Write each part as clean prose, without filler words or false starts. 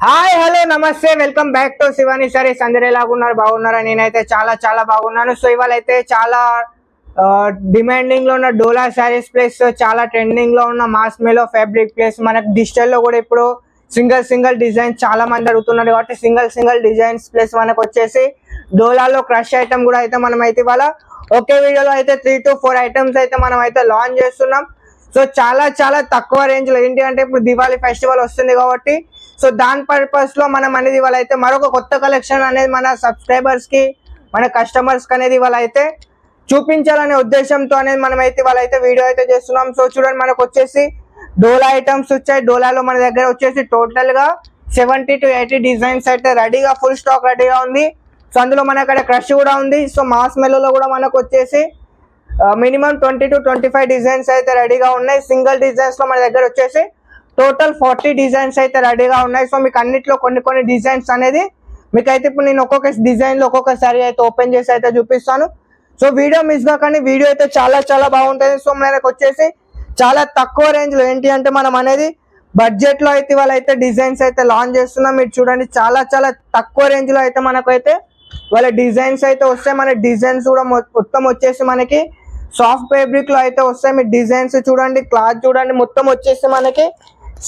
Hi hello నమస్తే welcome back to Shivani saris. అందరు ఎలాగున్నారు? బాగున్నారా? నేనైతే చాలా చాలా బాగున్నాను. సో ఇవాళ అయితే చాలా డిమాండింగ్ లో ఉన్న డోలా శారీస్ ప్లస్ చాలా ట్రెండింగ్ లో ఉన్న మాస్ మేలో ఫ్యాబ్రిక్ ప్లస్ మనకు డిజిటల్ లో కూడా ఇప్పుడు సింగిల్ డిజైన్ చాలా మంది అడుగుతున్నారు కాబట్టి సింగిల్ డిజైన్స్ ప్లస్ మనకు వచ్చేసి డోలాలో క్రష్ ఐటమ్ కూడా అయితే మనం అయితే ఇవాళ ఒకే వీడియోలో అయితే 3 to 4 ఐటమ్స్ అయితే మనం అయితే లాంచ్ చేస్తున్నాం. సో చాలా చాలా తక్కువ రేంజ్ లో ఏంటి అంటే ఇప్పుడు దివాళీ ఫెస్టివల్ వస్తుంది కాబట్టి సో దాని పర్పస్ లో మనం అనేది ఇవాళ అయితే మరొక కొత్త కలెక్షన్ అనేది మన సబ్స్క్రైబర్స్ కి మన కస్టమర్స్ కి అనేది ఇవాళ అయితే చూపించాలనే ఉద్దేశంతో అనేది మనం అయితే ఇవాళ అయితే వీడియో అయితే చేస్తున్నాం. సో చూడండి, మనకు వచ్చేసి డోలా ఐటమ్స్ వచ్చాయి. డోలాలో మన దగ్గర వచ్చేసి టోటల్ గా 70 to 80 డిజైన్స్ అయితే రెడీగా ఫుల్ స్టాక్ రెడీగా ఉంది. సో అందులో మన అక్కడ క్రష్ కూడా ఉంది. సో మాస్ మెలోలో కూడా మనకు వచ్చేసి మినిమం 20 to 25 డిజైన్స్ అయితే రెడీగా ఉన్నాయి. సింగిల్ డిజైన్స్ లో మన దగ్గర వచ్చేసి టోటల్ 40 డిజైన్స్ అయితే రెడీగా ఉన్నాయి. సో మీకు అన్నిట్లో కొన్ని డిజైన్స్ అనేది మీకైతే ఇప్పుడు నేను ఒక్కొక్క డిజైన్ లో ఒక్కొక్క సారీ అయితే ఓపెన్ చేసి అయితే చూపిస్తాను. సో వీడియో మిస్ కాకండి, వీడియో అయితే చాలా చాలా బాగుంటుంది. సో మనకు వచ్చేసి చాలా తక్కువ రేంజ్ లో ఏంటి అంటే మనం అనేది బడ్జెట్ లో అయితే ఇవాళ అయితే డిజైన్స్ అయితే లాంచ్ చేస్తున్నాం. మీరు చూడండి, చాలా చాలా తక్కువ రేంజ్ లో అయితే మనకైతే వాళ్ళ డిజైన్స్ అయితే వస్తాయి. మన డిజైన్స్ కూడా మొత్తం వచ్చేసి మనకి సాఫ్ట్ ఫ్యాబ్రిక్ లో అయితే వస్తాయి. మీ డిజైన్స్ చూడండి, క్లాత్ చూడండి, మొత్తం వచ్చేసి మనకి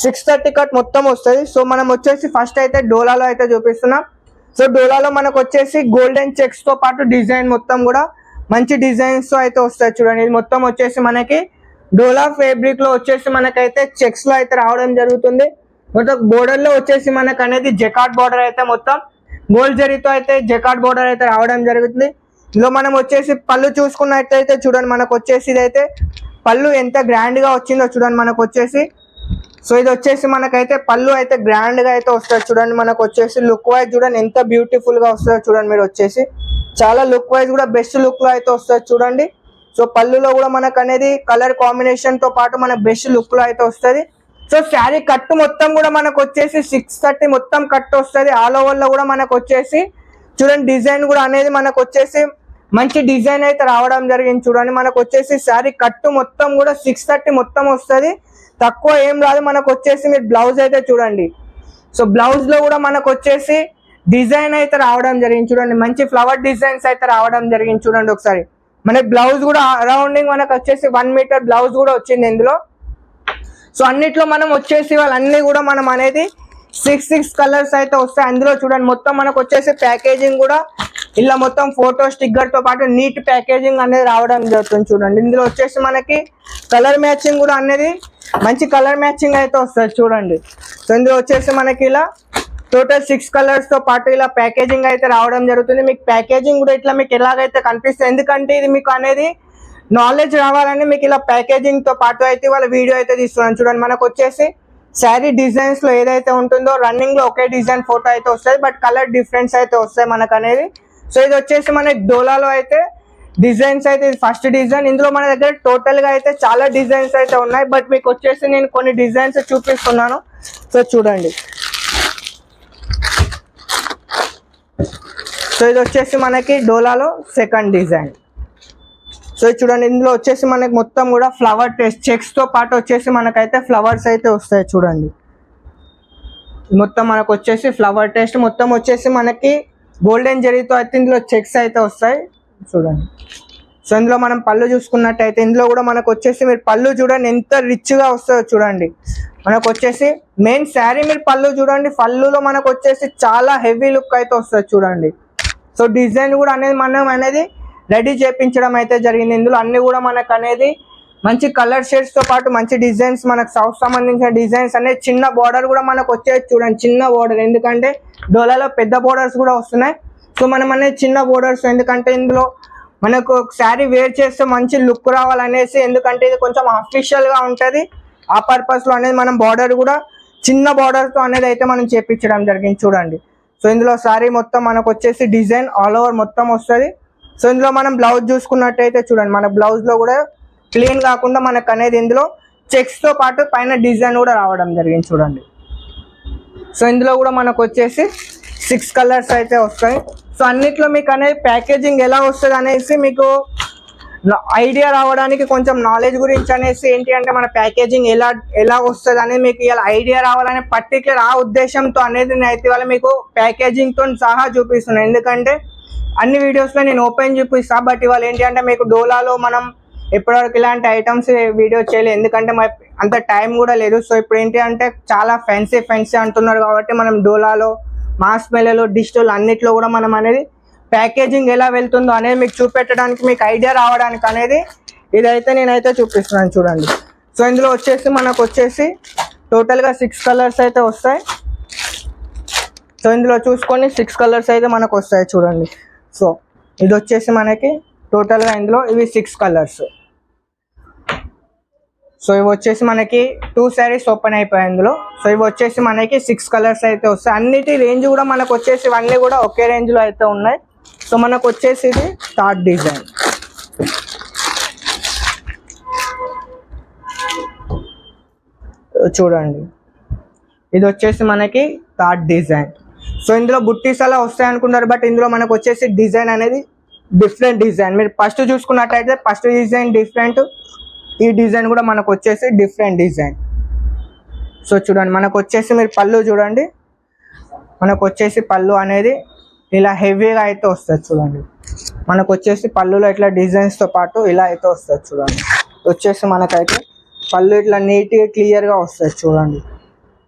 630 కట్ మొత్తం వస్తుంది. సో మనం వచ్చేసి ఫస్ట్ అయితే డోలాలో అయితే చూపిస్తున్నాం. సో డోలాలో మనకు వచ్చేసి గోల్డెన్ చెక్స్ తో పాటు డిజైన్ మొత్తం కూడా మంచి డిజైన్స్ తో అయితే వస్తాయి. చూడండి, ఇది మొత్తం వచ్చేసి మనకి డోలా ఫ్యాబ్రిక్ లో వచ్చేసి మనకైతే చెక్స్ లో అయితే రావడం జరుగుతుంది. మొత్తం బోర్డర్ లో వచ్చేసి మనకు అనేది జకార్డ్ బోర్డర్ అయితే మొత్తం గోల్డ్ జరీతో అయితే జకార్డ్ బోర్డర్ అయితే రావడం జరుగుతుంది. ఇందులో మనం వచ్చేసి పళ్ళు చూసుకున్నట్టయితే చూడండి, మనకు వచ్చేసి ఇదైతే పళ్ళు ఎంత గ్రాండ్ గా వచ్చిందో చూడండి. మనకు వచ్చేసి సో ఇది వచ్చేసి మనకైతే పళ్ళు అయితే గ్రాండ్ గా అయితే వస్తుంది. చూడండి, మనకు వచ్చేసి లుక్ వైజ్ చూడండి ఎంత బ్యూటిఫుల్ గా వస్తుందో చూడండి. మీరు వచ్చేసి చాలా లుక్ వైజ్ కూడా బెస్ట్ లుక్ లో అయితే వస్తుంది చూడండి. సో పళ్ళులో కూడా మనకు అనేది కలర్ కాంబినేషన్ తో పాటు మన బెస్ట్ లుక్ లో అయితే వస్తుంది. సో శారీ కట్టు మొత్తం కూడా మనకు వచ్చేసి 630 మొత్తం కట్టు వస్తుంది. ఆల్ ఓవర్ లో కూడా మనకు వచ్చేసి చూడండి డిజైన్ కూడా అనేది మనకు వచ్చేసి మంచి డిజైన్ అయితే రావడం జరిగింది. చూడండి, మనకు వచ్చేసి శారీ కట్టు మొత్తం కూడా 630 మొత్తం వస్తుంది. తక్కువ ఏం రాదు. మనకు వచ్చేసి మీరు బ్లౌజ్ అయితే చూడండి. సో బ్లౌజ్ లో కూడా మనకు వచ్చేసి డిజైన్ అయితే రావడం జరిగింది. చూడండి, మంచి ఫ్లవర్ డిజైన్స్ అయితే రావడం జరిగింది. చూడండి ఒకసారి మనకి బ్లౌజ్ కూడా అరౌండింగ్ మనకు వచ్చేసి 1 మీటర్ బ్లౌజ్ కూడా వచ్చింది ఇందులో. సో అన్నిట్లో మనం వచ్చేసి వాళ్ళన్నీ కూడా మనం అనేది 6 కలర్స్ అయితే వస్తాయి. అందులో చూడండి మొత్తం మనకు వచ్చేసి ప్యాకేజింగ్ కూడా ఇలా మొత్తం ఫోటో స్టిక్కర్ తో పాటు నీట్ ప్యాకేజింగ్ అనేది రావడం జరుగుతుంది. చూడండి, ఇందులో వచ్చేసి మనకి కలర్ మ్యాచింగ్ కూడా అనేది మంచి కలర్ మ్యాచింగ్ అయితే వస్తుంది చూడండి. సో ఇందులో వచ్చేసి మనకి ఇలా టోటల్ 6 కలర్స్ తో పాటు ఇలా ప్యాకేజింగ్ అయితే రావడం జరుగుతుంది. మీకు ప్యాకేజింగ్ కూడా ఇట్లా మీకు ఎలాగైతే కనిపిస్తుంది, ఎందుకంటే ఇది మీకు అనేది నాలెడ్జ్ రావాలని మీకు ఇలా ప్యాకేజింగ్ తో పాటు అయితే వాళ్ళ వీడియో అయితే తీస్తున్నాను. చూడండి, మనకు వచ్చేసి శారీ డిజైన్స్ లో ఏదైతే ఉంటుందో రన్నింగ్ లో ఒకే డిజైన్ ఫోటో అయితే వస్తుంది, బట్ కలర్ డిఫరెన్స్ అయితే వస్తాయి మనకు అనేది. సో ఇది వచ్చేసి మనకి డోలాలో అయితే డిజైన్స్ అయితే ఫస్ట్ డిజైన్. ఇందులో మన దగ్గర టోటల్ గా అయితే చాలా డిజైన్స్ అయితే ఉన్నాయి, బట్ మీకు వచ్చేసి నేను కొన్ని డిజైన్స్ చూపిస్తున్నాను. సో చూడండి, సో ఇది వచ్చేసి మనకి డోలాలో సెకండ్ డిజైన్. సో చూడండి, ఇందులో వచ్చేసి మనకి మొత్తం కూడా ఫ్లవర్ చెక్స్ తో పాటు వచ్చేసి మనకైతే ఫ్లవర్స్ అయితే వస్తాయి. చూడండి, మొత్తం మనకు వచ్చేసి ఫ్లవర్ టెస్ట్ మొత్తం వచ్చేసి మనకి గోల్డెన్ జరీతో అయితే ఇందులో చెక్స్ అయితే వస్తాయి. చూడండి, సో ఇందులో మనం పళ్ళు చూసుకున్నట్టయితే ఇందులో కూడా మనకు వచ్చేసి మీరు పళ్ళు చూడండి ఎంత రిచ్ గా వస్తుందో చూడండి. మనకు వచ్చేసి మెయిన్ శారీ మీరు పళ్ళు చూడండి, పళ్ళులో మనకు వచ్చేసి చాలా హెవీ లుక్ అయితే వస్తుంది చూడండి. సో డిజైన్ కూడా అనేది మనం అనేది రెడీ చేయించడం అయితే జరిగింది. ఇందులో అన్ని కూడా మనకు అనేది మంచి కలర్ షేడ్స్ తో పాటు మంచి డిజైన్స్ మనకు సౌత్ సంబంధించిన డిజైన్స్ అనేది చిన్న బార్డర్ కూడా మనకు వచ్చేది చూడండి. చిన్న బార్డర్, ఎందుకంటే డోలాలో పెద్ద బోర్డర్స్ కూడా వస్తున్నాయి. సో మనం అనేది చిన్న బోర్డర్స్, ఎందుకంటే ఇందులో మనకు శారీ వేర్ చేస్తే మంచి లుక్ రావాలనేసి, ఎందుకంటే ఇది కొంచెం అఫీషియల్ గా ఉంటుంది. ఆ పర్పస్ లో అనేది మనం బార్డర్ కూడా చిన్న బార్డర్ తో అనేది అయితే మనం చేపించడం జరిగింది చూడండి. సో ఇందులో శారీ మొత్తం మనకు వచ్చేసి డిజైన్ ఆల్ ఓవర్ మొత్తం వస్తుంది. సో ఇందులో మనం బ్లౌజ్ చూసుకున్నట్టయితే చూడండి, మన బ్లౌజ్ లో కూడా ప్లెయిన్ కాకుండా మనకు అనేది ఇందులో చెక్స్ తో పాటు పైన డిజైన్ కూడా రావడం జరిగింది చూడండి. సో ఇందులో కూడా మనకు వచ్చేసి 6 కలర్స్ అయితే వస్తాయి. సో అన్నిట్లో మీకు అనేది ప్యాకేజింగ్ ఎలా వస్తుంది అనేసి మీకు ఐడియా రావడానికి కొంచెం నాలెడ్జ్ గురించి అనేసి ఏంటి అంటే మన ప్యాకేజింగ్ ఎలా వస్తుంది అనేది మీకు ఇలా ఐడియా రావాలనే పర్టికులర్ ఆ ఉద్దేశంతో అనేది నేను అయితే ఇవాళ మీకు ప్యాకేజింగ్తో సహా చూపిస్తున్నాను. ఎందుకంటే అన్ని వీడియోస్లో నేను ఓపెన్ చూపిస్తాను, బట్ ఇవాళ ఏంటి అంటే మీకు డోలాలో మనం ఇప్పటివరకు ఇలాంటి ఐటమ్స్ వీడియో చేయలేదు, ఎందుకంటే అంత టైం కూడా లేదు. సో ఇప్పుడు ఏంటి అంటే చాలా ఫెన్సీ అంటున్నారు కాబట్టి మనం డోలాలో మాస్ మెలలో డిజిటల్ అన్నిట్లో కూడా మనం అనేది ప్యాకేజింగ్ ఎలా వెళ్తుందో అనేది మీకు చూపెట్టడానికి, మీకు ఐడియా రావడానికి అనేది ఇదైతే నేనైతే చూపిస్తున్నాను చూడండి. సో ఇందులో మనకు వచ్చేసి టోటల్గా 6 కలర్స్ అయితే వస్తాయి. సో ఇందులో చూసుకొని 6 కలర్స్ అయితే మనకు వస్తాయి చూడండి. సో ఇది వచ్చేసి మనకి టోటల్గా ఇందులో ఇవి 6 కలర్స్. సో ఇవి వచ్చేసి మనకి 2 శారీస్ ఓపెన్ అయిపోయాయి ఇందులో. సో ఇవి వచ్చేసి మనకి 6 కలర్స్ అయితే వస్తాయి. అన్నిటి రేంజ్ కూడా మనకు వచ్చేసి ఇవన్నీ కూడా ఒకే రేంజ్లో అయితే ఉన్నాయి. సో మనకు వచ్చేసి ఇది థర్డ్ డిజైన్. చూడండి ఇది వచ్చేసి మనకి థర్డ్ డిజైన్. సో ఇందులో బుట్టీస్ అలా వస్తాయి అనుకుంటారు, బట్ ఇందులో మనకు వచ్చేసి డిజైన్ అనేది డిఫరెంట్ డిజైన్. మీరు ఫస్ట్ చూసుకున్నట్టయితే ఫస్ట్ డిజైన్ డిఫరెంట్, ఈ డిజైన్ కూడా మనకు వచ్చేసి డిఫరెంట్ డిజైన్. సో చూడండి మనకు వచ్చేసి మీరు పళ్ళు చూడండి, మనకు వచ్చేసి పళ్ళు అనేది ఇలా హెవీగా అయితే వస్తుంది చూడండి. మనకు వచ్చేసి పళ్ళులో ఇట్లా డిజైన్స్తో పాటు ఇలా అయితే వస్తుంది చూడండి. వచ్చేసి మనకైతే పళ్ళు ఇట్లా నీట్గా క్లియర్గా వస్తుంది చూడండి.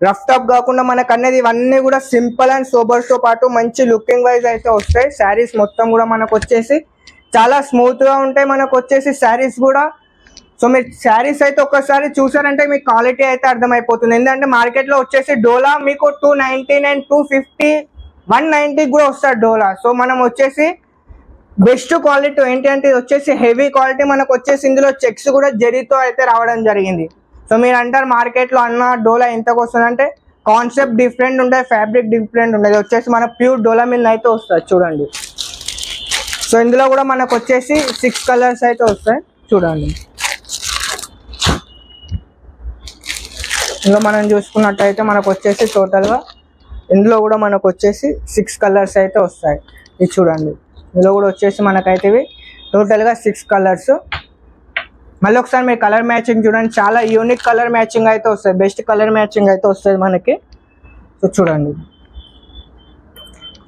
రఫ్ టఫ్ కాకుండా మనకు అనేది ఇవన్నీ కూడా సింపుల్ అండ్ సోబర్స్తో పాటు మంచి లుకింగ్ వైజ్ అయితే వస్తాయి. శారీస్ మొత్తం కూడా మనకు వచ్చేసి చాలా స్మూత్గా ఉంటాయి. మనకు వచ్చేసి శారీస్ కూడా సో మీరు శారీస్ అయితే ఒక్కసారి చూసారంటే మీకు క్వాలిటీ అయితే అర్థమైపోతుంది. ఎందుకంటే మార్కెట్లో వచ్చేసి డోలా మీకు 299, 250, 190 కూడా వస్తుంది డోలా. సో మనం వచ్చేసి బెస్ట్ క్వాలిటీ ఏంటి అంటే ఇది వచ్చేసి హెవీ క్వాలిటీ. మనకు వచ్చేసి ఇందులో చెక్స్ కూడా జరీతో అయితే రావడం జరిగింది. సో మీరు అంటారు మార్కెట్లో అన్న డోలా ఎంతకు వస్తుంది అంటే కాన్సెప్ట్ డిఫరెంట్ ఉంటాయి, ఫ్యాబ్రిక్ డిఫరెంట్ ఉంటుంది. వచ్చేసి మన ప్యూర్ డోలా మీద అయితే వస్తుంది చూడండి. సో ఇందులో కూడా మనకు వచ్చేసి 6 కలర్స్ అయితే వస్తాయి చూడండి. ఇందులో మనం చూసుకున్నట్టయితే మనకు వచ్చేసి టోటల్గా ఇందులో కూడా మనకు వచ్చేసి 6 కలర్స్ అయితే వస్తాయి. ఇది చూడండి ఇందులో కూడా వచ్చేసి మనకైతే ఇవి టోటల్గా 6 కలర్స్. మళ్ళీ ఒకసారి మీరు కలర్ మ్యాచింగ్ చూడండి, చాలా యూనిక్ కలర్ మ్యాచింగ్ అయితే వస్తుంది, బెస్ట్ కలర్ మ్యాచింగ్ అయితే వస్తుంది మనకి. సో చూడండి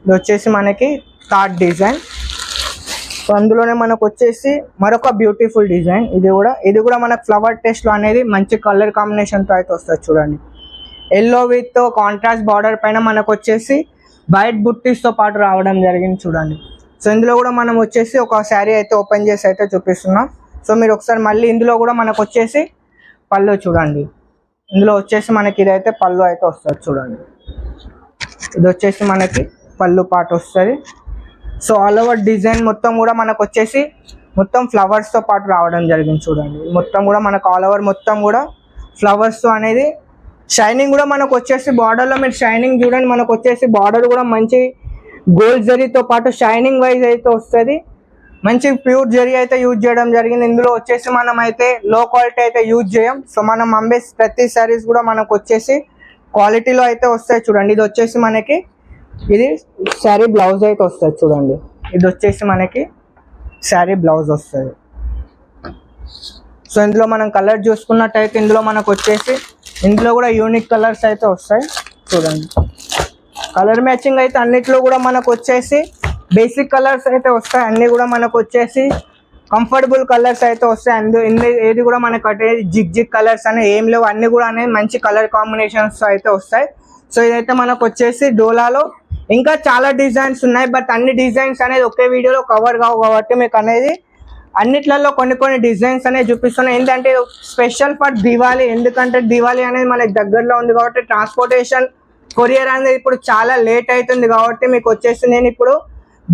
ఇది వచ్చేసి మనకి థర్డ్ డిజైన్. సో అందులోనే మనకు వచ్చేసి మరొక బ్యూటిఫుల్ డిజైన్. ఇది కూడా మనకు ఫ్లవర్ టేస్ట్లో అనేది మంచి కలర్ కాంబినేషన్తో అయితే వస్తుంది చూడండి. ఎల్లో విత్ కాంట్రాస్ట్ బార్డర్ పైన మనకు వచ్చేసి వైట్ బుట్టీస్తో పాటు రావడం జరిగింది చూడండి. సో ఇందులో కూడా మనం వచ్చేసి ఒక శారీ అయితే ఓపెన్ చేసి అయితే చూపిస్తున్నాం. సో మీరు ఒకసారి మళ్ళీ ఇందులో కూడా మనకు వచ్చేసి పళ్ళు చూడండి. ఇందులో వచ్చేసి మనకి ఇదైతే పళ్ళు అయితే వస్తుంది చూడండి. ఇది వచ్చేసి మనకి పళ్ళు పాటు వస్తుంది. సో ఆల్ ఓవర్ డిజైన్ మొత్తం కూడా మనకు వచ్చేసి మొత్తం ఫ్లవర్స్తో పాటు రావడం జరిగింది చూడండి. మొత్తం కూడా మనకు ఆల్ ఓవర్ మొత్తం కూడా ఫ్లవర్స్తో అనేది షైనింగ్ కూడా మనకు వచ్చేసి బార్డర్లో మీరు షైనింగ్ చూడండి. మనకు వచ్చేసి బార్డర్ కూడా మంచి గోల్డ్ జరీతో పాటు షైనింగ్ వైజ్ అయితే వస్తుంది. మంచి ప్యూర్ జరీ అయితే యూజ్ చేయడం జరిగింది. ఇందులో వచ్చేసి మనం అయితే లో క్వాలిటీ అయితే యూజ్ చేయం. సో మనం అమ్మే ప్రతి శారీస్ కూడా మనకు వచ్చేసి క్వాలిటీలో అయితే వస్తాయి చూడండి. ఇది వచ్చేసి మనకి ఇది శారీ బ్లౌజ్ అయితే వస్తుంది చూడండి. ఇది వచ్చేసి మనకి శారీ బ్లౌజ్ వస్తుంది. సో ఇందులో మనం కలర్ చూసుకున్నట్టయితే ఇందులో మనకు వచ్చేసి ఇందులో కూడా యూనిక్ కలర్స్ అయితే వస్తాయి చూడండి. కలర్ మ్యాచింగ్ అయితే అన్నిట్లో కూడా మనకు వచ్చేసి బేసిక్ కలర్స్ అయితే వస్తాయి. అన్నీ కూడా మనకు వచ్చేసి కంఫర్టబుల్ కలర్స్ అయితే వస్తాయి. ఏది కూడా మనకు అంటే జిగ్ కలర్స్ అనేవి ఏం లేవు, అన్నీ కూడా అనేది మంచి కలర్ కాంబినేషన్స్ అయితే వస్తాయి. సో ఇదైతే మనకు వచ్చేసి డోలాలో ఇంకా చాలా డిజైన్స్ ఉన్నాయి, బట్ అన్ని డిజైన్స్ అనేది ఒకే వీడియోలో కవర్ కావు కాబట్టి మీకు అనేది అన్నిట్లలో కొన్ని డిజైన్స్ అనేవి చూపిస్తున్నాయి. ఏంటంటే స్పెషల్ ఫర్ దివాళీ, ఎందుకంటే దివాళీ అనేది మనకి దగ్గరలో ఉంది కాబట్టి ట్రాన్స్పోర్టేషన్ కొరియర్ అనేది ఇప్పుడు చాలా లేట్ అవుతుంది కాబట్టి మీకు వచ్చేసి నేను ఇప్పుడు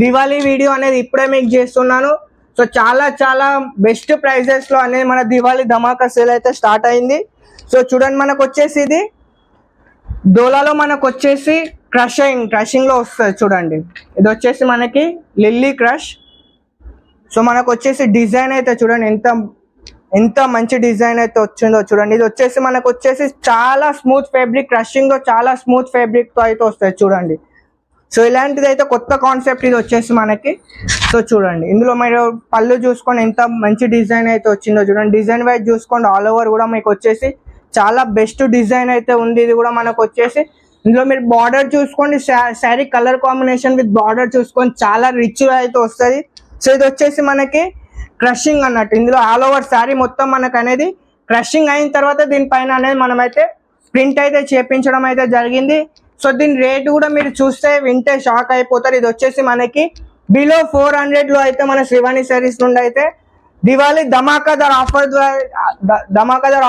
దివాళీ వీడియో అనేది ఇప్పుడే మీకు చేస్తున్నాను. సో చాలా బెస్ట్ ప్రైజెస్లో అనేది మన దివాళీ ధమాకా సేల్ అయితే స్టార్ట్ అయింది. సో చూడండి మనకు వచ్చేసి ఇది డోలాలో మనకు వచ్చేసి క్రషింగ్లో వస్తుంది చూడండి. ఇది వచ్చేసి మనకి లిల్లీ క్రష్. సో మనకు వచ్చేసి డిజైన్ అయితే చూడండి ఎంత మంచి డిజైన్ అయితే వచ్చిందో చూడండి. ఇది వచ్చేసి మనకు వచ్చేసి చాలా స్మూత్ ఫ్యాబ్రిక్, క్రషింగ్లో చాలా స్మూత్ ఫ్యాబ్రిక్తో అయితే వస్తుంది చూడండి. సో ఇలాంటిది అయితే కొత్త కాన్సెప్ట్ ఇది వచ్చేసి మనకి. సో చూడండి ఇందులో మీరు పళ్ళు చూసుకొని ఎంత మంచి డిజైన్ అయితే వచ్చిందో చూడండి. డిజైన్ వైజ్ చూసుకోండి, ఆల్ ఓవర్ కూడా మీకు వచ్చేసి చాలా బెస్ట్ డిజైన్ అయితే ఉంది. ఇది కూడా మనకు వచ్చేసి ఇందులో మీరు బార్డర్ చూసుకోండి, sari colour combination with border చూసుకోండి, చాలా రిచ్ అయితే వస్తుంది. సో ఇది వచ్చేసి మనకి క్రషింగ్ అన్నట్టు. ఇందులో ఆల్ ఓవర్ శారీ మొత్తం మనకు అనేది క్రషింగ్ అయిన తర్వాత దీనిపైన అనేది మనమైతే ప్రింట్ అయితే చేపించడం అయితే జరిగింది. సో దీని రేట్ కూడా మీరు చూస్తే వింటే షాక్ అయిపోతారు. ఇది వచ్చేసి మనకి బిలో 400 అయితే మన శ్రీవాణి శారీస్ నుండి అయితే దివాళీ ధమాకాదార్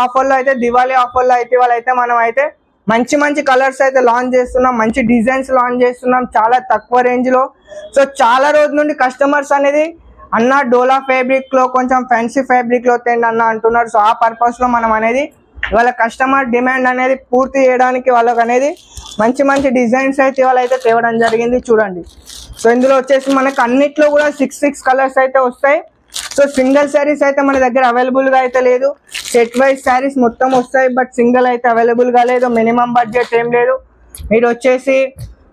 ఆఫర్లో అయితే దివాళీ ఆఫర్లో అయితే వాళ్ళైతే మనం అయితే మంచి మంచి కలర్స్ అయితే లాంచ్ చేస్తున్నాం, మంచి డిజైన్స్ లాంచ్ చేస్తున్నాం చాలా తక్కువ రేంజ్లో. సో చాలా రోజుల నుండి కస్టమర్స్ అనేది అన్న డోలా ఫ్యాబ్రిక్లో కొంచెం ఫ్యాన్సీ ఫ్యాబ్రిక్లో తేండి అన్న అంటున్నారు. సో ఆ పర్పస్లో మనం అనేది వాళ్ళ కస్టమర్ డిమాండ్ అనేది పూర్తి చేయడానికి వాళ్ళకి అనేది మంచి మంచి డిజైన్స్ అయితే వాళ్ళైతే తేవడం జరిగింది చూడండి. సో ఇందులో వచ్చేసి మనకు అన్నిట్లో కూడా 6 కలర్స్ అయితే వస్తాయి. సో సింగిల్ శారీస్ అయితే మన దగ్గర అవైలబుల్గా అయితే లేదు, సెట్ వైజ్ శారీస్ మొత్తం వస్తాయి, బట్ సింగిల్ అయితే అవైలబుల్గా లేదు. మినిమం బడ్జెట్ ఏం లేదు, మీరు వచ్చేసి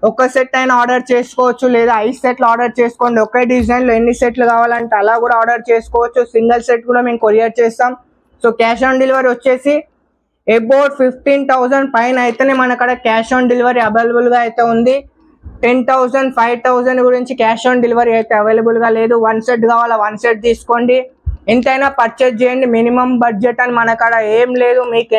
ఒక సెట్ అయినా ఆర్డర్ చేసుకోవచ్చు, లేదా 5 సెట్లు ఆర్డర్ చేసుకోండి. ఒకే డిజైన్లో ఎన్ని సెట్లు కావాలంటే అలా కూడా ఆర్డర్ చేసుకోవచ్చు. సింగిల్ సెట్ కూడా మేము కొరియర్ చేస్తాం. సో క్యాష్ ఆన్ డెలివరీ వచ్చేసి అబౌట్ 15,000 పైన అయితేనే మన అక్కడ క్యాష్ ఆన్ డెలివరీ అవైలబుల్గా అయితే ఉంది. 10,000 5,000 గురించి క్యాష్ ఆన్ డెలివరీ అయితే అవైలబుల్గా లేదు. 1 సెట్ కావాలా 1 సెట్ తీసుకోండి, ఎంతైనా పర్చేజ్ చేయండి. మినిమం బడ్జెట్ అని మన కాడ ఏం లేదు, మీకు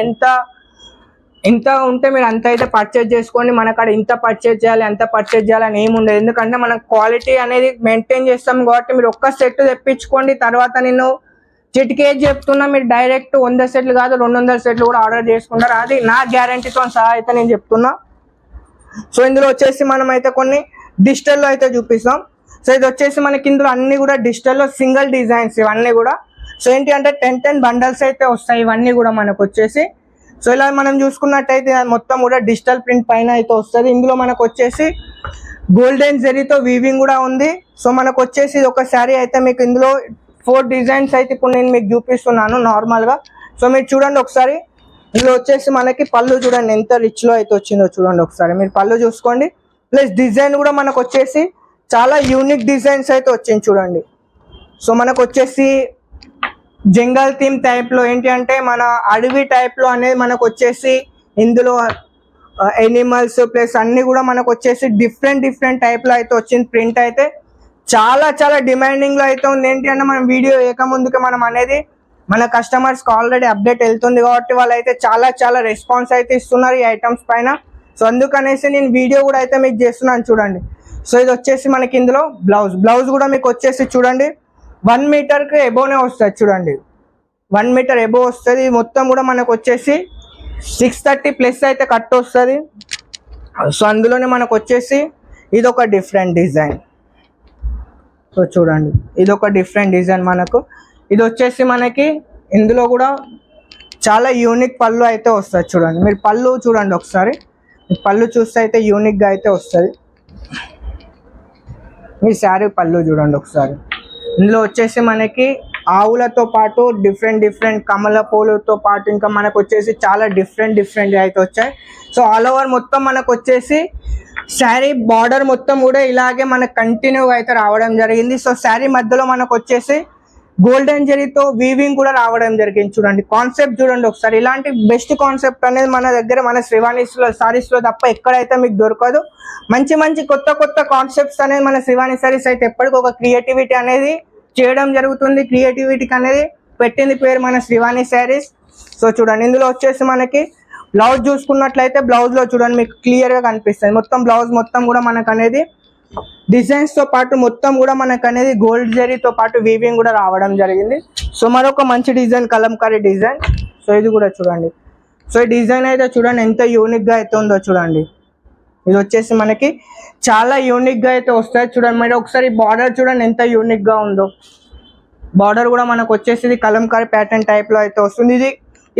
ఎంత ఉంటే మీరు అంత అయితే పర్చేజ్ చేసుకోండి. మన కాడ ఇంత పర్చేజ్ చేయాలి అంత పర్చేజ్ చేయాలని ఏమి ఉండదు, ఎందుకంటే మనం క్వాలిటీ అనేది మెయింటైన్ చేస్తాం కాబట్టి. మీరు ఒక్క సెట్ తెప్పించుకోండి, తర్వాత నేను చిటికేజ్ చెప్తున్నా, మీరు డైరెక్ట్ 100 సెట్లు కాదు 200 సెట్లు కూడా ఆర్డర్ చేసుకుంటారు, అది నా గ్యారంటీతో సహా అయితే నేను చెప్తున్నా. సో ఇందులో వచ్చేసి మనం అయితే కొన్ని డిజిటల్లో అయితే చూపిస్తాం. సో ఇది వచ్చేసి మనకి ఇందులో అన్ని కూడా డిజిటల్లో సింగిల్ డిజైన్స్ ఇవన్నీ కూడా. సో ఏంటి అంటే 10 బండల్స్ అయితే వస్తాయి ఇవన్నీ కూడా మనకు వచ్చేసి. సో ఇలా మనం చూసుకున్నట్టయితే మొత్తం కూడా డిజిటల్ ప్రింట్ పైన అయితే వస్తుంది. ఇందులో మనకు వచ్చేసి గోల్డెన్ జెరీతో వీవింగ్ కూడా ఉంది. సో మనకు వచ్చేసి ఒక శారీ అయితే మీకు ఇందులో 4 డిజైన్స్ అయితే ఇప్పుడు నేను మీకు చూపిస్తున్నాను నార్మల్గా. సో మీరు చూడండి ఒకసారి, ఇందులో వచ్చేసి మనకి పళ్ళు చూడండి ఎంత రిచ్లో అయితే వచ్చిందో చూడండి ఒకసారి, మీరు పళ్ళు చూసుకోండి. ప్లస్ డిజైన్ కూడా మనకు వచ్చేసి చాలా యూనిక్ డిజైన్స్ అయితే వచ్చింది చూడండి. సో మనకు వచ్చేసి జంగల్ థీమ్ టైప్లో, ఏంటి అంటే మన అడవి టైప్లో అనేది మనకు వచ్చేసి ఇందులో ఎనిమల్స్ ప్లస్ అన్నీ కూడా మనకు వచ్చేసి డిఫరెంట్ టైప్లో అయితే వచ్చింది. ప్రింట్ అయితే చాలా డిమాండింగ్లో అయితే ఉంది. ఏంటి అంటే మనం వీడియో ఏకముందుకే మనం అనేది మన కస్టమర్స్కి ఆల్రెడీ అప్డేట్ వెళ్తుంది కాబట్టి వాళ్ళు అయితే చాలా రెస్పాన్స్ అయితే ఇస్తున్నారు ఈ ఐటమ్స్ పైన. సో అందుకనేసి నేను వీడియో కూడా అయితే మీకు చేస్తున్నాను చూడండి. సో ఇది వచ్చేసి మనకి ఇందులో బ్లౌజ్ కూడా మీకు వచ్చేసి చూడండి 1 మీటర్కి ఎబోనే వస్తుంది చూడండి, 1 మీటర్ ఎబో వస్తుంది. మొత్తం కూడా మనకు వచ్చేసి 630 ప్లస్ అయితే కట్ వస్తుంది. సో అందులోనే మనకు వచ్చేసి ఇది ఒక డిఫరెంట్ డిజైన్. సో చూడండి ఇది ఒక డిఫరెంట్ డిజైన్ మనకు. ఇది వచ్చేసి మనకి ఇందులో కూడా చాలా యూనిక్ పళ్ళు అయితే వస్తుంది చూడండి. మీరు పళ్ళు చూడండి ఒకసారి, పళ్ళు చూస్తే అయితే యూనిక్గా అయితే వస్తుంది. మీ శారీ పళ్ళు చూడండి ఒకసారి. ఇందులో వచ్చేసి మనకి ఆవులతో పాటు డిఫరెంట్ కమల పూలతో పాటు ఇంకా మనకు వచ్చేసి చాలా డిఫరెంట్ అయితే వచ్చాయి. సో ఆల్ ఓవర్ మొత్తం మనకు వచ్చేసి శారీ బార్డర్ మొత్తం కూడా ఇలాగే మనకు కంటిన్యూగా అయితే రావడం జరిగింది. సో శారీ మధ్యలో మనకు వచ్చేసి గోల్డెన్ జరీతో వీవింగ్ కూడా రావడం జరిగింది చూడండి. కాన్సెప్ట్ చూడండి ఒకసారి, ఇలాంటి బెస్ట్ కాన్సెప్ట్ అనేది మన దగ్గర మన శ్రీవాణి సారీస్లో తప్ప ఎక్కడైతే మీకు దొరకదు. మంచి కొత్త కాన్సెప్ట్స్ అనేది మన శ్రీవాణి సారీస్ అయితే ఎప్పటికీ ఒక క్రియేటివిటీ అనేది చేయడం జరుగుతుంది. క్రియేటివిటీకి అనేది పెట్టింది పేరు మన శ్రీవాణి శారీస్. సో చూడండి ఇందులో వచ్చేసి మనకి బ్లౌజ్ చూసుకున్నట్లయితే బ్లౌజ్లో చూడండి మీకు క్లియర్గా కనిపిస్తుంది. మొత్తం బ్లౌజ్ మొత్తం కూడా మనకు అనేది డిజైన్స్తో పాటు మొత్తం కూడా మనకు అనేది గోల్డ్ జరీతో పాటు వీవింగ్ కూడా రావడం జరిగింది. సో మరొక మంచి డిజైన్ కలంకారీ డిజైన్. సో ఇది కూడా చూడండి. సో ఈ డిజైన్ అయితే చూడండి ఎంత యూనిక్గా అయితే ఉందో చూడండి. ఇది వచ్చేసి మనకి చాలా యూనిక్గా అయితే వస్తుంది చూడండి. మీరు ఒకసారి బార్డర్ చూడండి ఎంత యూనిక్గా ఉందో. బార్డర్ కూడా మనకు వచ్చేసి ఇది కలంకారీ ప్యాటర్న్ టైప్లో అయితే వస్తుంది. ఇది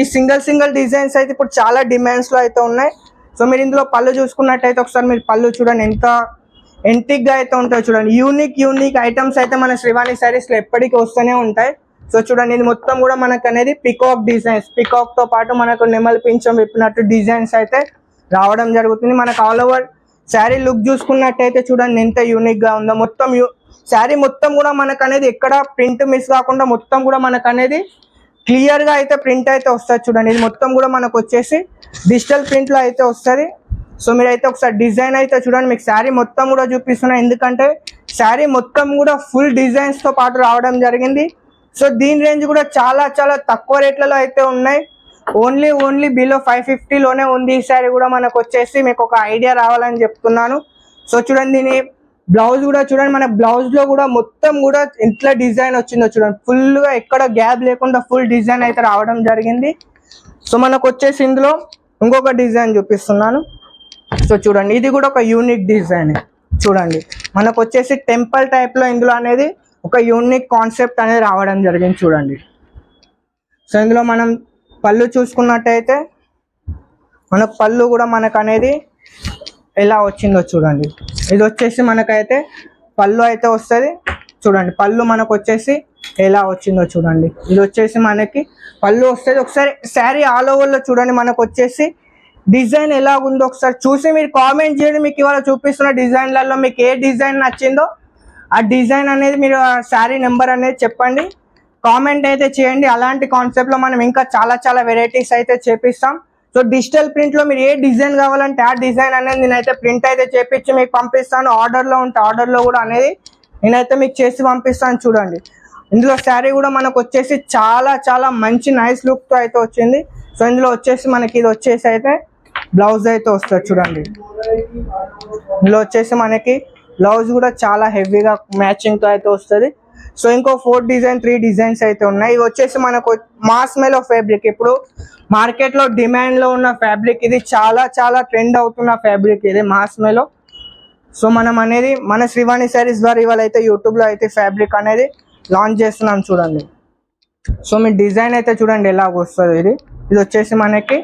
ఈ సింగిల్ డిజైన్స్ అయితే ఇప్పుడు చాలా డిమాండ్స్లో అయితే ఉన్నాయి. సో మీరు ఇందులో పళ్ళు చూసుకున్నట్టయితే ఒకసారి మీరు పళ్ళు చూడండి ఎంత ఎంటిక్గా అయితే ఉంటాయి చూడండి. యూనిక్ ఐటమ్స్ అయితే మన శ్రీవాణి శారీస్లో ఎప్పటికీ వస్తూనే ఉంటాయి. సో చూడండి ఇది మొత్తం కూడా మనకు అనేది పికాక్ డిజైన్స్, పికాక్తో పాటు మనకు నెమలి పింఛం విప్పినట్టు డిజైన్స్ అయితే రావడం జరుగుతుంది. మనకు ఆల్ ఓవర్ శారీ లుక్ చూసుకున్నట్టయితే చూడండి ఎంత యూనిక్ గా ఉందో. మొత్తం శారీ మొత్తం కూడా మనకు అనేది ఎక్కడ ప్రింట్ మిస్ కాకుండా మొత్తం కూడా మనకు అనేది క్లియర్ గా అయితే ప్రింట్ అయితే వస్తుంది చూడండి. ఇది మొత్తం కూడా మనకు వచ్చేసి డిజిటల్ ప్రింట్ లో అయితే వస్తుంది. సో మీరైతే ఒకసారి డిజైన్ అయితే చూడండి. మీకు శారీ మొత్తం కూడా చూపిస్తున్నా, ఎందుకంటే శారీ మొత్తం కూడా ఫుల్ డిజైన్స్ తో పాటు రావడం జరిగింది. సో దీని రేంజ్ కూడా చాలా చాలా తక్కువ రేట్లలో అయితే ఉన్నాయి. ఓన్లీ బిలో 550 లోనే ఉంది ఈ శారీ కూడా మనకు వచ్చేసి. మీకు ఒక ఐడియా రావాలని చెప్తున్నాను. సో చూడండి దీని బ్లౌజ్ కూడా చూడండి. మన బ్లౌజ్ లో కూడా మొత్తం కూడా ఎట్లా డిజైన్ వచ్చిందో చూడండి. ఫుల్ గా ఎక్కడ గ్యాప్ లేకుండా ఫుల్ డిజైన్ అయితే రావడం జరిగింది. సో మనకు వచ్చేసి ఇందులో ఇంకొక డిజైన్ చూపిస్తున్నాను. సో చూడండి ఇది కూడా ఒక యూనిక్ డిజైన్ చూడండి. మనకు వచ్చేసి టెంపుల్ టైప్ లో ఇందులో అనేది ఒక యూనిక్ కాన్సెప్ట్ అనేది రావడం జరిగింది చూడండి. సో ఇందులో మనం పళ్ళు చూసుకున్నట్టయితే మనకు పళ్ళు కూడా మనకు అనేది ఎలా వచ్చిందో చూడండి. ఇది వచ్చేసి మనకైతే పళ్ళు అయితే వస్తుంది చూడండి. పళ్ళు మనకు వచ్చేసి ఎలా వచ్చిందో చూడండి. ఇది వచ్చేసి మనకి పళ్ళు వస్తుంది. ఒకసారి శారీ ఆల్ ఓవర్లో చూడండి మనకు వచ్చేసి డిజైన్ ఎలా ఉందో ఒకసారి చూసి మీరు కామెంట్ చేయండి. మీకు ఇవాళ చూపిస్తున్న డిజైన్లలో మీకు ఏ డిజైన్ నచ్చిందో ఆ డిజైన్ అనేది మీరు శారీ నెంబర్ అనేది చెప్పండి, కామెంట్ అయితే చేయండి. అలాంటి కాన్సెప్ట్లో మనం ఇంకా చాలా చాలా వెరైటీస్ అయితే చేపిస్తాం. సో డిజిటల్ ప్రింట్లో మీరు ఏ డిజైన్ కావాలంటే ఆ డిజైన్ అనేది నేనైతే ప్రింట్ అయితే చేపించి మీకు పంపిస్తాను. ఆర్డర్లో ఉంటే ఆర్డర్లో కూడా అనేది నేనైతే మీకు చేసి పంపిస్తాను చూడండి. ఇందులో శారీ కూడా మనకు వచ్చేసి చాలా చాలా మంచి నైస్ లుక్తో అయితే వచ్చింది. సో ఇందులో వచ్చేసి మనకి ఇది వచ్చేసి అయితే బ్లౌజ్ అయితే వస్తుంది చూడండి. ఇందులో వచ్చేసి మనకి బ్లౌజ్ కూడా చాలా హెవీగా మ్యాచింగ్తో అయితే వస్తుంది. సో ఇంకో 3 డిజైన్స్ అయితే ఉన్నాయి. ఇవి వచ్చేసి మనకు మాస్ మెలో ఫ్యాబ్రిక్, ఇప్పుడు మార్కెట్లో డిమాండ్లో ఉన్న ఫ్యాబ్రిక్ ఇది. చాలా చాలా ట్రెండ్ అవుతున్న ఫ్యాబ్రిక్ ఇది మాస్ మెలో. సో మనం అనేది మన శ్రీవాణి శారీస్ ద్వారా ఇవాళ అయితే యూట్యూబ్లో అయితే ఫ్యాబ్రిక్ అనేది లాంచ్ చేస్తున్నాం చూడండి. సో మీ డిజైన్ అయితే చూడండి ఎలాగ వస్తుంది. ఇది వచ్చేసి మనకి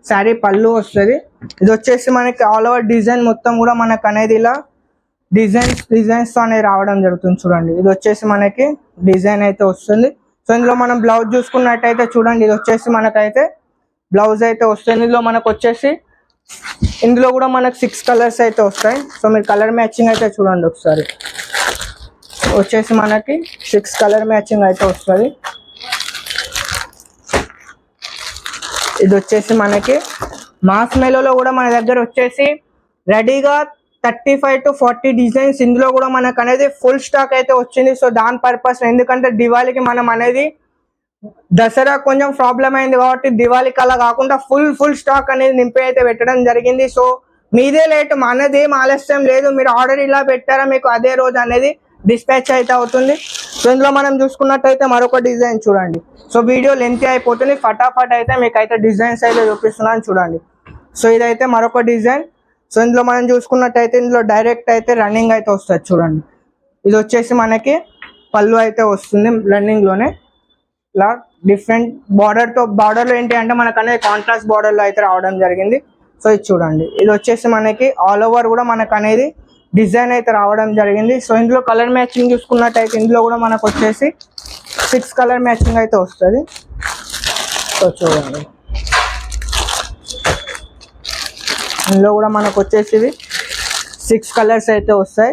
శారీ పళ్ళు వస్తుంది. ఇది వచ్చేసి మనకి ఆల్ ఓవర్ డిజైన్ మొత్తం కూడా మనకు అనేది ఇలా డిజైన్స్ అనేది రావడం జరుగుతుంది చూడండి. ఇది వచ్చేసి మనకి డిజైన్ అయితే వస్తుంది. సో ఇందులో మనం బ్లౌజ్ చూసుకున్నట్టయితే చూడండి. ఇది వచ్చేసి మనకైతే బ్లౌజ్ అయితే వస్తుంది. ఇందులో మనకు వచ్చేసి ఇందులో కూడా మనకు 6 కలర్స్ అయితే వస్తాయి. సో మీరు కలర్ మ్యాచింగ్ అయితే చూడండి ఒకసారి. వచ్చేసి మనకి 6 కలర్ మ్యాచింగ్ అయితే వస్తుంది. ఇది వచ్చేసి మనకి మాస్ మెలోలో కూడా మన దగ్గర వచ్చేసి రెడీగా 35 to 40 డిజైన్స్ ఇందులో కూడా మనకు అనేది ఫుల్ స్టాక్ అయితే వచ్చింది. సో దాని పర్పస్ ఎందుకంటే దివాళీకి మనం అనేది దసరా కొంచెం ప్రాబ్లం అయింది కాబట్టి దివాళీకి అలా కాకుండా ఫుల్ స్టాక్ అనేది నింపి అయితే పెట్టడం జరిగింది. సో మీదే లేట్, మనదేం ఆలస్యం లేదు. మీరు ఆర్డర్ ఇలా పెట్టారా మీకు అదే రోజు అనేది డిస్పాచ్ అయితే అవుతుంది. సో ఇందులో మనం చూసుకున్నట్టయితే మరొక డిజైన్ చూడండి. సో వీడియో లెంత్ అయిపోతుంది, ఫటాఫట్ అయితే మీకు అయితే డిజైన్స్ అయితే చూపిస్తున్నాను చూడండి. సో ఇదైతే మరొక డిజైన్. సో ఇందులో మనం చూసుకున్నట్టయితే ఇందులో డైరెక్ట్ అయితే రన్నింగ్ అయితే వస్తుంది చూడండి. ఇది వచ్చేసి మనకి పళ్ళు అయితే వస్తుంది రన్నింగ్లోనే ఇలా డిఫరెంట్ బార్డర్లో ఏంటి అంటే మనకు అనేది కాంట్రాస్ట్ బార్డర్లో అయితే రావడం జరిగింది. సో ఇది చూడండి. ఇది వచ్చేసి మనకి ఆల్ ఓవర్ కూడా మనకు అనేది డిజైన్ అయితే రావడం జరిగింది. సో ఇందులో కలర్ మ్యాచింగ్ చూసుకున్నట్టయితే ఇందులో కూడా మనకు వచ్చేసి 6 కలర్ మ్యాచింగ్ అయితే వస్తుంది. సో చూడండి ఇందులో కూడా మనకు వచ్చేసి 6 కలర్స్ అయితే వస్తాయి.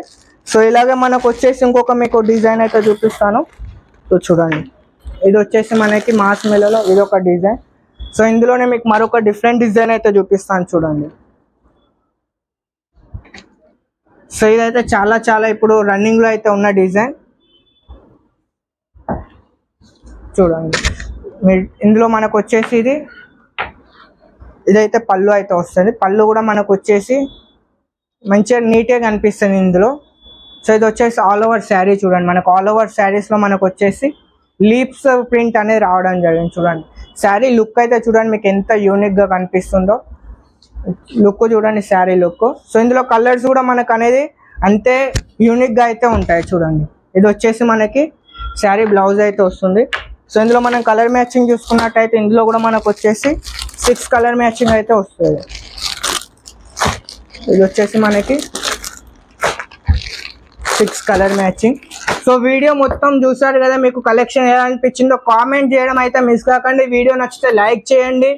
సో ఇలాగే మనకు వచ్చేసి ఇంకొక మీకు డిజైన్ అయితే చూపిస్తాను. సో చూడండి ఇది వచ్చేసి మనకి మాస్ మెలలో ఇది ఒక డిజైన్. సో ఇందులోనే మీకు మరొక డిఫరెంట్ డిజైన్ అయితే చూపిస్తాను చూడండి. సో ఇదైతే చాలా చాలా ఇప్పుడు రన్నింగ్లో అయితే ఉన్న డిజైన్ చూడండి. ఇందులో మనకు వచ్చేసి ఇదైతే పళ్ళు అయితే వస్తుంది. పళ్ళు కూడా మనకు వచ్చేసి మంచిగా నీట్గా కనిపిస్తుంది ఇందులో. సో ఇది వచ్చేసి ఆల్ ఓవర్ శారీ చూడండి. మనకు ఆల్ ఓవర్ శారీస్లో మనకు వచ్చేసి లీప్స్ ప్రింట్ అనేది రావడం జరిగింది చూడండి. శారీ లుక్ అయితే చూడండి మీకు ఎంత యూనిక్గా కనిపిస్తుందో. లుక్ చూడండి శారీ లుక్. సో ఇందులో కలర్స్ కూడా మనకు అనేది అంతే యూనిక్గా అయితే ఉంటాయి చూడండి. ఇది వచ్చేసి మనకి శారీ బ్లౌజ్ అయితే వస్తుంది. సో ఇందులో మనం కలర్ మ్యాచింగ్ చూసుకున్నట్టయితే ఇందులో కూడా మనకు వచ్చేసి 6 కలర్ మ్యాచింగ్ అయితే వస్తుంది. ఇది వచ్చేసి మనకి 6 కలర్ మ్యాచింగ్. సో వీడియో మొత్తం చూసారు కదా, మీకు కలెక్షన్ ఎలా అనిపించిందో కామెంట్ చేయడం అయితే మిస్ కాకండి. వీడియో నచ్చితే లైక్ చేయండి,